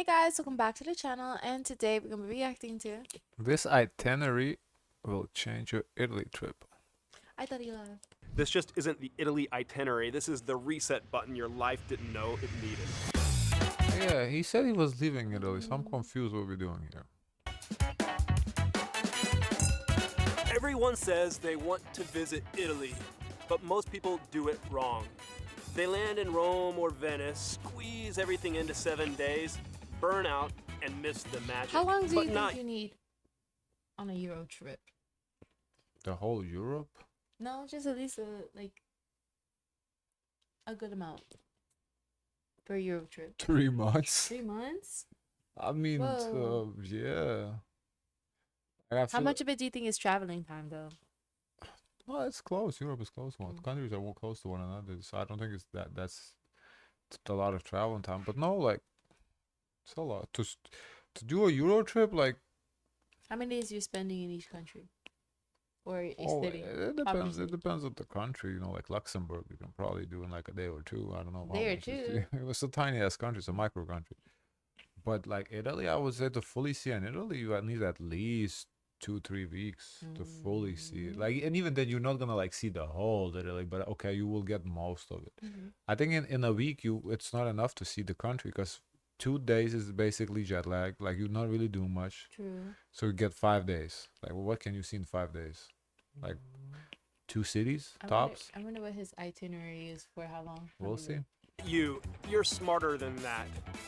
Hey guys, welcome back to the channel, and today we're gonna be reacting to This itinerary will change your Italy trip. I Thought You Loved. This just isn't the Italy itinerary. This is the reset button your life didn't know it needed. Yeah, he said he was leaving Italy, so I'm confused what we're doing here. Everyone says they want to visit Italy, but most people do it wrong. They land in Rome or Venice, squeeze everything into 7 days, burn out, and miss the magic. How long do you think you need on a Euro trip? The whole Europe? No, just at least a good amount per Euro trip. 3 months? 3 months? I mean, yeah. How much of it do you think is traveling time, though? Well, it's close. Europe is close. Countries are close to one another, so I don't think that's a lot of traveling time. But no, like, it's a lot to do a Euro trip. Like, how many days are you spending in each country, or a city? It depends. It depends on the country. You know, like Luxembourg, you can probably do in like a day or two. I don't know. Day or two. It was a tiny ass country. It's a micro country. But like Italy, I would say to fully see in Italy, you need at least 2-3 weeks to fully see it. Like, and even then, you're not gonna like see the whole Italy, but okay, you will get most of it. I think in a week, it's not enough to see the country because 2 days is basically jet lag. Like, you're not really doing much. True. So you get 5 days. Like, well, what can you see in 5 days? Like 2 cities tops. I wonder what his itinerary is for how long. We'll see. You're smarter than that.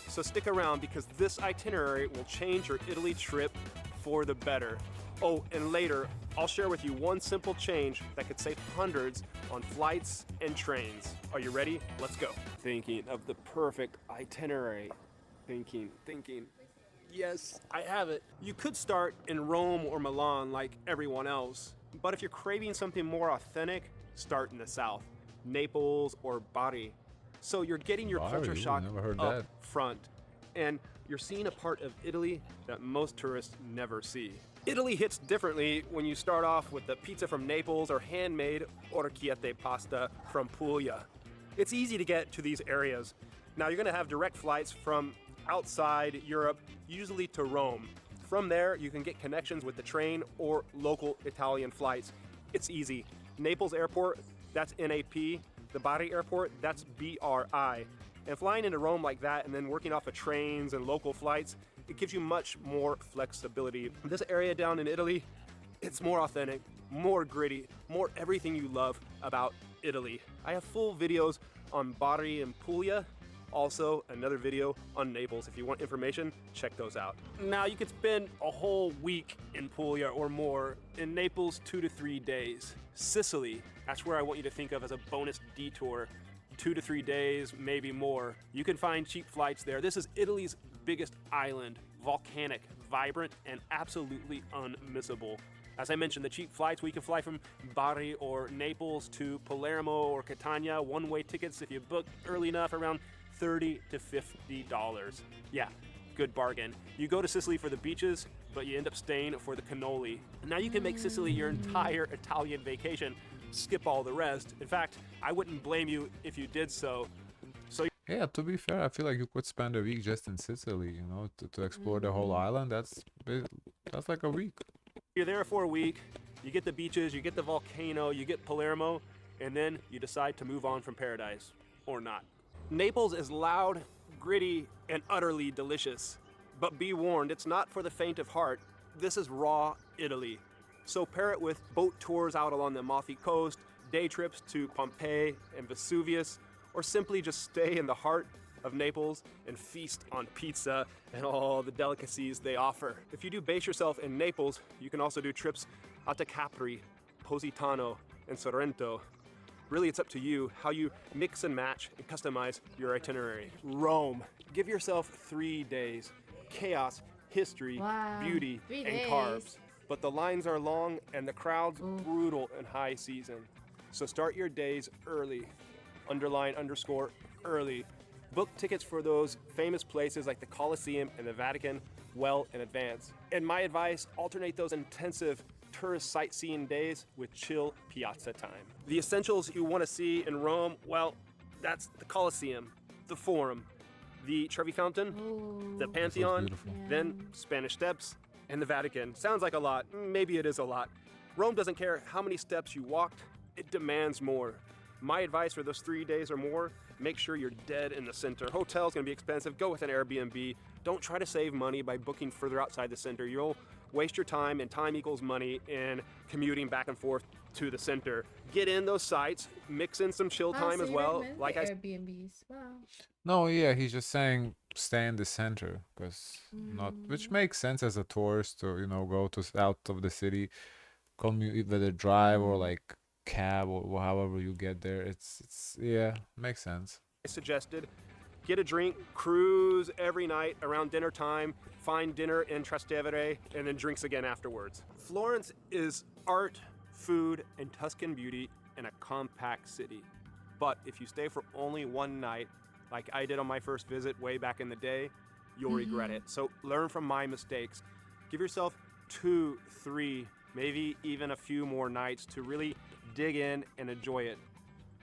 So stick around because this itinerary will change your Italy trip for the better. Oh, and later, I'll share with you one simple change that could save hundreds on flights and trains. Are you ready? Let's go. Thinking of the perfect itinerary. Thinking. Yes, I have it. You could start in Rome or Milan like everyone else, but if you're craving something more authentic, start in the south, Naples or Bari. So you're getting your culture shock up front, and you're seeing a part of Italy that most tourists never see. Italy hits differently when you start off with the pizza from Naples or handmade orecchiette pasta from Puglia. It's easy to get to these areas. Now you're gonna have direct flights from outside Europe, usually to Rome. From there, you can get connections with the train or local Italian flights. It's easy. Naples Airport, that's NAP. The Bari Airport, that's BRI. And flying into Rome like that and then working off of trains and local flights, it gives you much more flexibility. This area down in Italy, it's more authentic, more gritty, more everything you love about Italy. I have full videos on Bari and Puglia. Also, another video on Naples. If you want information, check those out. Now, you could spend a whole week in Puglia or more. In Naples, 2 to 3 days. Sicily, that's where I want you to think of as a bonus detour. 2 to 3 days, maybe more. You can find cheap flights there. This is Italy's biggest island, volcanic, vibrant, and absolutely unmissable. As I mentioned, the cheap flights, we can fly from Bari or Naples to Palermo or Catania. One-way tickets, if you book early enough, around $30 to $50. Yeah, good bargain. You go to Sicily for the beaches, but you end up staying for the cannoli. Now you can make Sicily your entire Italian vacation. Skip all the rest. In fact, I wouldn't blame you if you did so. Yeah, to be fair, I feel like you could spend a week just in Sicily, you know, to explore the whole island. That's like a week. You're there for a week, you get the beaches, you get the volcano, you get Palermo, and then you decide to move on from paradise, or not. Naples is loud, gritty, and utterly delicious. But be warned, it's not for the faint of heart. This is raw Italy. So pair it with boat tours out along the Amalfi Coast, day trips to Pompeii and Vesuvius, or simply just stay in the heart of Naples and feast on pizza and all the delicacies they offer. If you do base yourself in Naples, you can also do trips out to Capri, Positano, and Sorrento. Really, it's up to you how you mix and match and customize your itinerary. Rome, give yourself 3 days. Chaos, history, beauty, and carbs. But the lines are long and the crowd's brutal in high season. So start your days early. _ early. Book tickets for those famous places like the Colosseum and the Vatican well in advance. And my advice, alternate those intensive tourist sightseeing days with chill piazza time. The essentials you want to see in Rome, well, that's the Colosseum, the Forum, the Trevi Fountain, Oh. the This was Pantheon, beautiful. then Spanish Steps, and the Vatican. Sounds like a lot. Maybe it is a lot. Rome doesn't care how many steps you walked, it demands more. My advice for those 3 days or more, make sure you're dead in the center. Hotel's gonna be expensive, go with an Airbnb. Don't try to save money by booking further outside the center. You'll waste your time, and time equals money in commuting back and forth to the center. Get in those sites, mix in some chill time as well. Like I Airbnbs. Wow. No, yeah, he's just saying stay in the center, because not, which makes sense as a tourist to, you know, go to out of the city, commute, whether drive or like cab or however you get there. It's yeah, makes sense. suggested, get a drink, cruise every night around dinner time, find dinner in Trastevere, and then drinks again afterwards. Florence is art, food, and Tuscan beauty in a compact city. But if you stay for only one night, like I did on my first visit way back in the day, you'll regret it. So learn from my mistakes. Give yourself 2, 3, maybe even a few more nights to really dig in and enjoy it.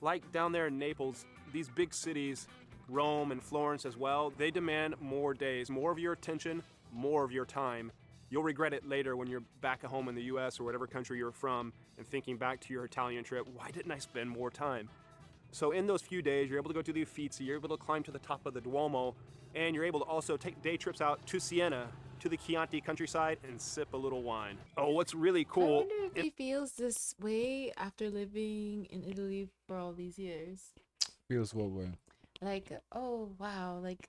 Like down there in Naples, these big cities, Rome and Florence as well, they demand more days, more of your attention, more of your time. You'll regret it later when you're back at home in the US or whatever country you're from and thinking back to your Italian trip, why didn't I spend more time? So in those few days, you're able to go to the Uffizi, you're able to climb to the top of the Duomo, and you're able to also take day trips out to Siena, to the Chianti countryside, and sip a little wine. Oh, what's really I cool, wonder if he feels this way after living in Italy for all these years. Feels what way? Like, oh wow, like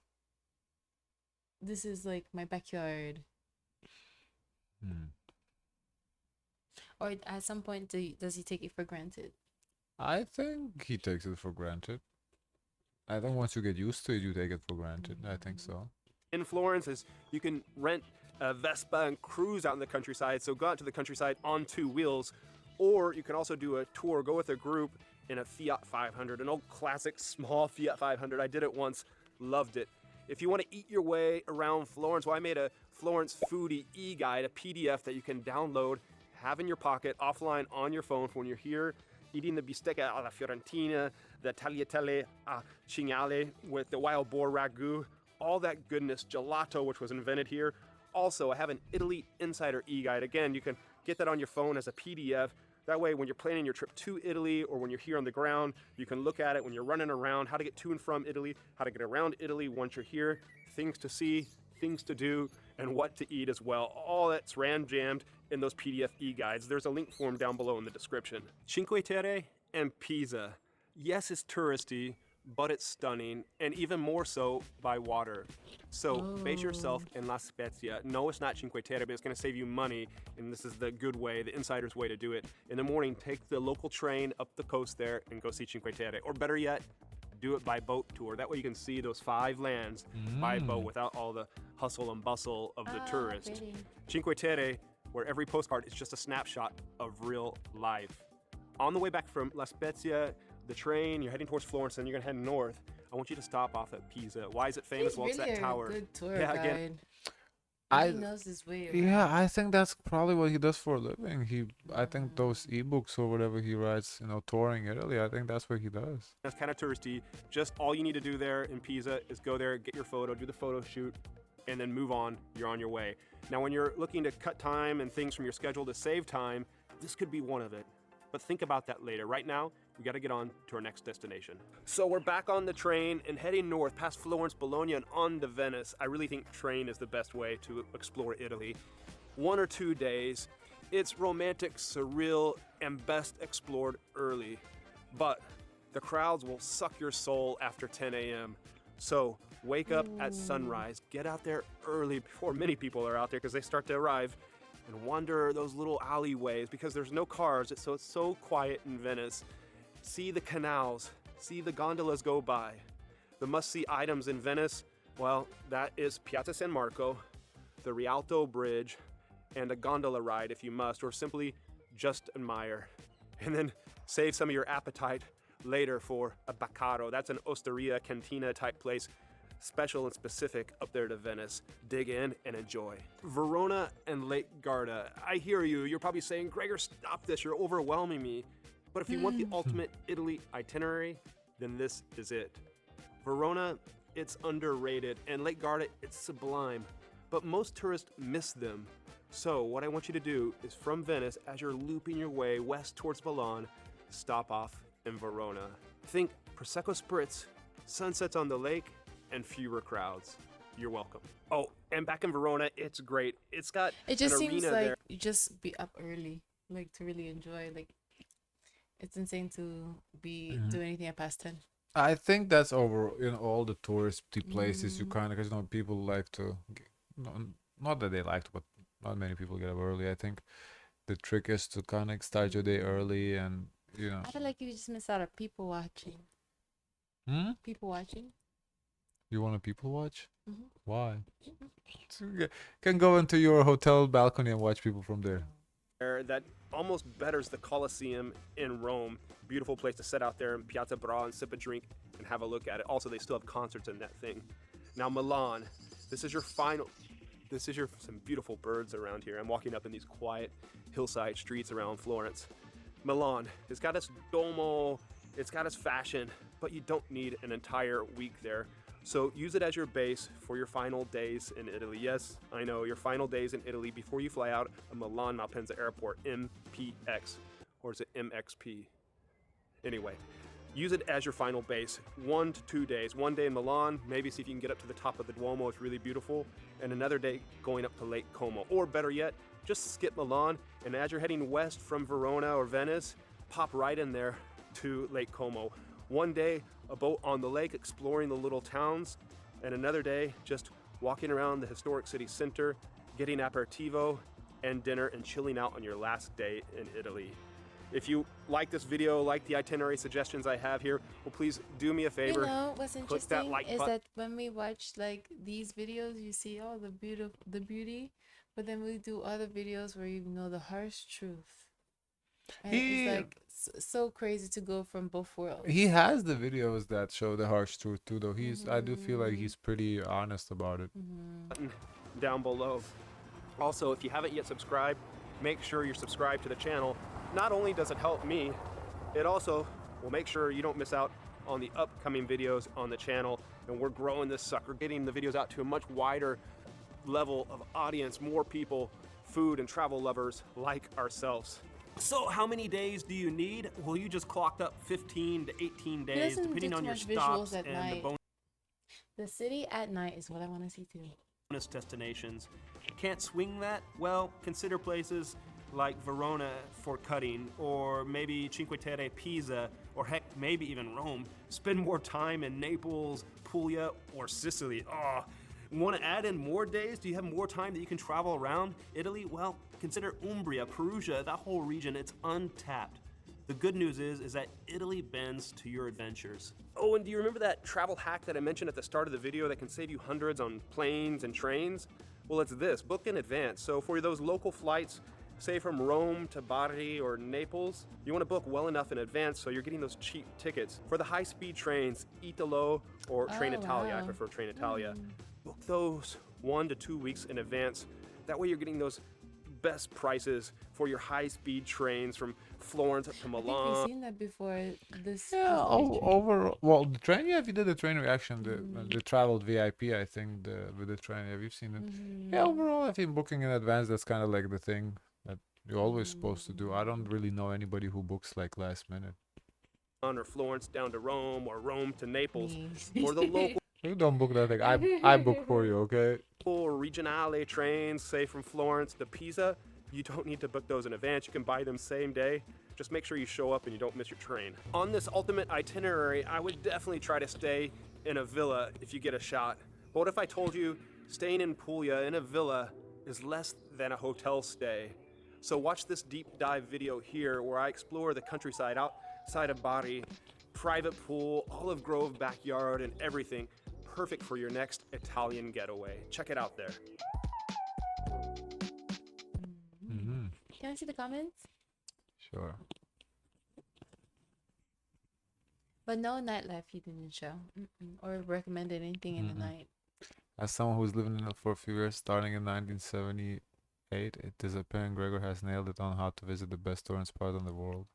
this is like my backyard. Or at some point, does he take it for granted? I think he takes it for granted. I think once you get used to it, you take it for granted. I think so. in Florence is you can rent a Vespa and cruise out in the countryside. So go out to the countryside on 2 wheels, or you can also do a tour, go with a group in a Fiat 500, an old classic small Fiat 500. I did it once, loved it. If you want to eat your way around Florence, well, I made a Florence foodie e-guide, a PDF that you can download, have in your pocket, offline on your phone for when you're here, eating the bistecca alla fiorentina, the tagliatelle a cinghiale with the wild boar ragu, all that goodness, gelato, which was invented here. Also, I have an Italy Insider e-guide. Again, you can get that on your phone as a PDF. That way, when you're planning your trip to Italy or when you're here on the ground, you can look at it when you're running around, how to get to and from Italy, how to get around Italy once you're here, things to see, things to do, and what to eat as well. All that's ram-jammed in those PDF e-guides. There's a link for them down below in the description. Cinque Terre and Pisa. Yes, it's touristy, but it's stunning, and even more so by water. So base yourself in La Spezia. No, it's not Cinque Terre, but it's going to save you money, and this is the good way, the insider's way to do it. In the morning, take the local train up the coast there and go see Cinque Terre. Or better yet, do it by boat tour. That way you can see those 5 lands by boat without all the hustle and bustle of the tourist. Pretty. Cinque Terre, where every postcard is just a snapshot of real life. On the way back from La Spezia, the train, you're heading towards Florence, and you're gonna head north. I want you to stop off at Pisa. Why is it famous? He's Well, it's really that tower. a good tour Yeah, guide. again, He knows his way around. Yeah, I think that's probably what he does for a living. I think those ebooks or whatever he writes, touring Italy, I think that's what he does. that's kind of touristy. Just all you need to do there in Pisa is go there, get your photo, do the photo shoot, and then move on. You're on your way. Now, when you're looking to cut time and things from your schedule to save time, this could be one of it. But think about that later. Right now, we got to get on to our next destination. So we're back on the train and heading north past Florence, Bologna, and on to Venice. I really think train is the best way to explore Italy. 1 or 2 days. It's romantic, surreal, and best explored early. But the crowds will suck your soul after 10 a.m. So wake up at sunrise. Get out there early before many people are out there because they start to arrive. And wander those little alleyways because there's no cars, so it's so quiet in Venice. See the canals, see the gondolas go by. The must-see items in Venice, well, that is Piazza San Marco, the Rialto Bridge, and a gondola ride if you must, or simply just admire. And then save some of your appetite later for a Baccaro. That's an osteria cantina type place, special and specific up there to Venice. Dig in and enjoy. Verona and Lake Garda. I hear you. You're probably saying, Gregor, stop this. You're overwhelming me. But if you want the ultimate Italy itinerary, then this is it. Verona it's underrated, and Lake Garda, it's sublime. But most tourists miss them. So what I want you to do is from Venice, as you're looping your way west towards Milan, stop off in Verona. Think Prosecco Spritz, sunsets on the lake, and fewer crowds. You're welcome. Oh, and back in Verona, it's great. It's got It just an seems arena like there. you just be up early, like to really enjoy. Like it's insane to be doing anything at past 10. I think that's over in all the touristy places. You kind of, because people like to, not that they like to, but not many people get up early. I think the trick is to kind of start your day early, and I feel like you just miss out on people watching. People watching. You want to people watch? Mhm. Why? So you can go into your hotel balcony and watch people from there. That almost betters the Colosseum in Rome. Beautiful place to sit out there in Piazza Bra and sip a drink and have a look at it. Also, they still have concerts in that thing. Now, Milan, this is your some beautiful birds around here. I'm walking up in these quiet hillside streets around Florence. Milan, it's got its Duomo, it's got its fashion, but you don't need an entire week there. So use it as your base for your final days in Italy. Yes, I know, your final days in Italy before you fly out of Milan Malpensa Airport, MPX, or is it MXP? Anyway, use it as your final base. 1 to 2 days. 1 day in Milan, maybe see if you can get up to the top of the Duomo, it's really beautiful, and another day going up to Lake Como. Or better yet, just skip Milan, and as you're heading west from Verona or Venice, pop right in there to Lake Como. 1 day, a boat on the lake exploring the little towns, and another day just walking around the historic city center, getting aperitivo and dinner and chilling out on your last day in Italy. If you like this video, like the itinerary suggestions I have here, well, please do me a favor. You know what's click that interesting like is button. that when we watch like these videos, you see all the beauty, but then we do other videos where you know the harsh truth. And it's like so crazy to go from both worlds. He has the videos that show the harsh truth too, though. I do feel like he's pretty honest about it. Button down below. Also, if you haven't yet subscribed, make sure you're subscribed to the channel. Not only does it help me, it also will make sure you don't miss out on the upcoming videos on the channel. And we're growing this sucker, getting the videos out to a much wider level of audience, more people, food and travel lovers like ourselves. So how many days do you need? Well, you just clocked up 15 to 18 days, doesn't depending do on too your much stops visuals at and night. the The city at night is what I want to see too. bonus destinations. Can't swing that? Well, consider places like Verona for cutting, or maybe Cinque Terre, Pisa, or heck, maybe even Rome. Spend more time in Naples, Puglia, or Sicily. Oh, want to add in more days? Do you have more time that you can travel around Italy? Well, consider Umbria, Perugia, that whole region, it's untapped. The good news is that Italy bends to your adventures. Oh, and do you remember that travel hack that I mentioned at the start of the video that can save you hundreds on planes and trains? Well, it's this, book in advance. So for those local flights, say from Rome to Bari or Naples, you want to book well enough in advance so you're getting those cheap tickets. For the high-speed trains, Italo or Train Italia, I wow. prefer Train Italia. Book those 1 to 2 weeks in advance. That way you're getting those best prices for your high-speed trains from Florence up to I think Milan. we've seen that before. This Yeah, over well, the train. Yeah, if you did the train reaction, the traveled VIP, I think with the train, yeah, we've seen it. Yeah, overall, I think booking in advance, that's kind of like the thing that you're always supposed to do. I don't really know anybody who books like last minute. Or Florence down to Rome, or Rome to Naples. Me. For the local You don't book that thing. I book for you, okay? regionale trains, say from Florence to Pisa, you don't need to book those in advance. You can buy them same day. Just make sure you show up and you don't miss your train. On this ultimate itinerary, I would definitely try to stay in a villa if you get a shot. But what if I told you staying in Puglia in a villa is less than a hotel stay? So watch this deep dive video here where I explore the countryside outside of Bari, private pool, olive grove backyard, and everything. Perfect for your next Italian getaway. Check it out there. Can I see the comments? Sure. But no nightlife you didn't show. Or recommended anything in the night. As someone who's living in it for a few years, starting in 1978, it is apparent Gregor has nailed it on how to visit the best tourist spot in the world.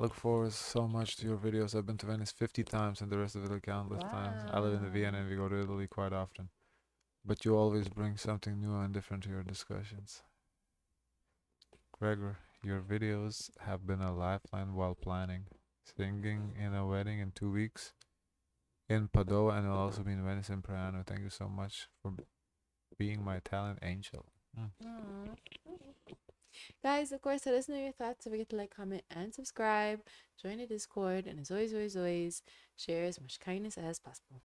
Look forward so much to your videos. I've been to Venice 50 times and the rest of Italy countless times. I live in Vienna and we go to Italy quite often. But you always bring something new and different to your discussions. Gregor, your videos have been a lifeline while planning. Singing in a wedding in 2 weeks in Padua, and will also be in Venice and Prano. Thank you so much for being my talent angel. Guys, of course, let us know your thoughts. Don't forget to like, comment, and subscribe. Join the Discord. And as always, share as much kindness as possible.